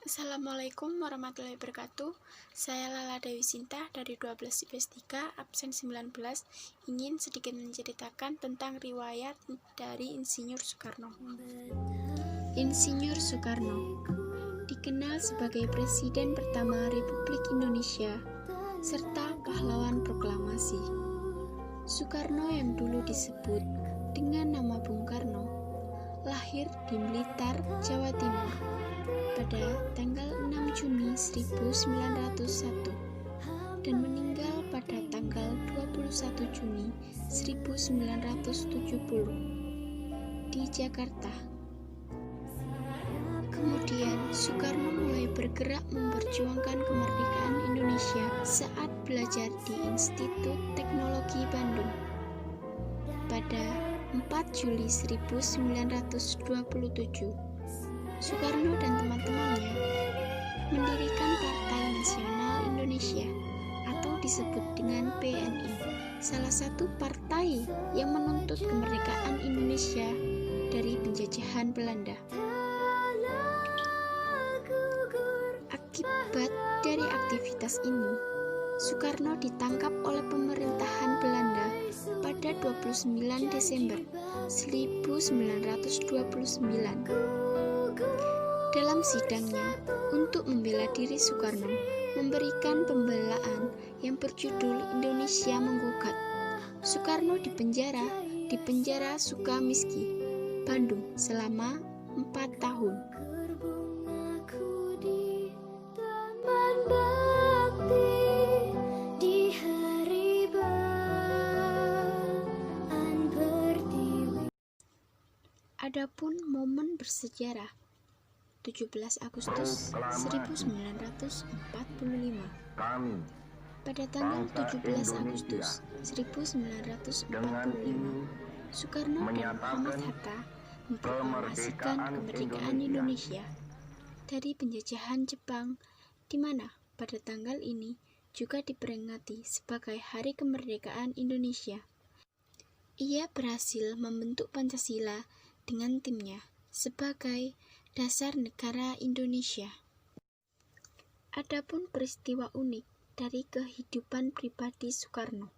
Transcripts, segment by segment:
Assalamualaikum warahmatullahi wabarakatuh. Saya Lala Dewi Sinta dari 12 IPS 3, absen 19, ingin sedikit menceritakan tentang riwayat dari Insinyur Soekarno. Insinyur Soekarno dikenal sebagai Presiden pertama Republik Indonesia serta pahlawan proklamasi. Soekarno yang dulu disebut dengan nama Bung Karno lahir di Blitar, Jawa Timur pada tanggal 6 Juni 1901 dan meninggal pada tanggal 21 Juni 1970 di Jakarta. Kemudian Soekarno mulai bergerak memperjuangkan kemerdekaan Indonesia saat belajar di Institut Teknologi Bandung. Pada 4 Juli 1927, Soekarno dan teman-temannya mendirikan Partai Nasional Indonesia atau disebut dengan PNI, salah satu partai yang menuntut kemerdekaan Indonesia dari penjajahan Belanda. Akibat dari aktivitas ini, Soekarno ditangkap oleh pemerintahan Belanda pada 29 Desember 1929. Dalam sidangnya untuk membela diri, Soekarno memberikan pembelaan yang berjudul Indonesia Menggugat. Soekarno dipenjara Sukamiskin, Bandung selama 4 tahun. Adapun momen bersejarah 17 Agustus 1945. Pada tanggal 17 Agustus 1945, Soekarno dan Muhammad Hatta memproklamasikan kemerdekaan Indonesia dari penjajahan Jepang, di mana pada tanggal ini juga diperingati sebagai Hari Kemerdekaan Indonesia. Ia berhasil membentuk Pancasila dengan timnya sebagai dasar negara Indonesia. Adapun peristiwa unik dari kehidupan pribadi Soekarno.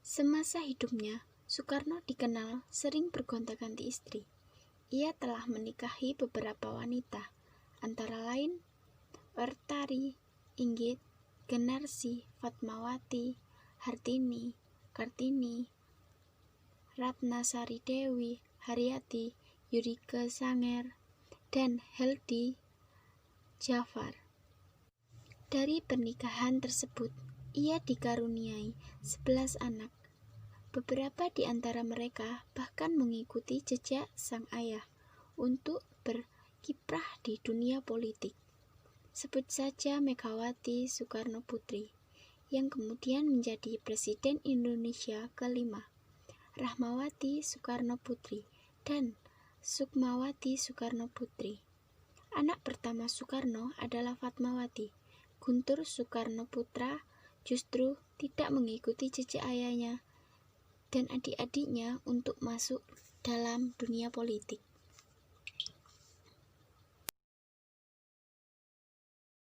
Semasa hidupnya, Soekarno dikenal sering bergonta-ganti istri. Ia telah menikahi beberapa wanita, antara lain Wertari, Inggit, Gunarsi, Fatmawati, Hartini, Kartini, Ratnasari Dewi, Haryati, Yurike Sanger, dan Heldi Jafar. Dari pernikahan tersebut, ia dikaruniai 11 anak. Beberapa di antara mereka bahkan mengikuti jejak sang ayah untuk berkiprah di dunia politik. Sebut saja Megawati Soekarno Putri, yang kemudian menjadi Presiden Indonesia kelima, Rahmawati Soekarno Putri, dan Sukmawati Soekarno Putri. Anak pertama Soekarno adalah Fatmawati. Guntur Soekarno Putra justru tidak mengikuti jejak ayahnya dan adik-adiknya untuk masuk dalam dunia politik.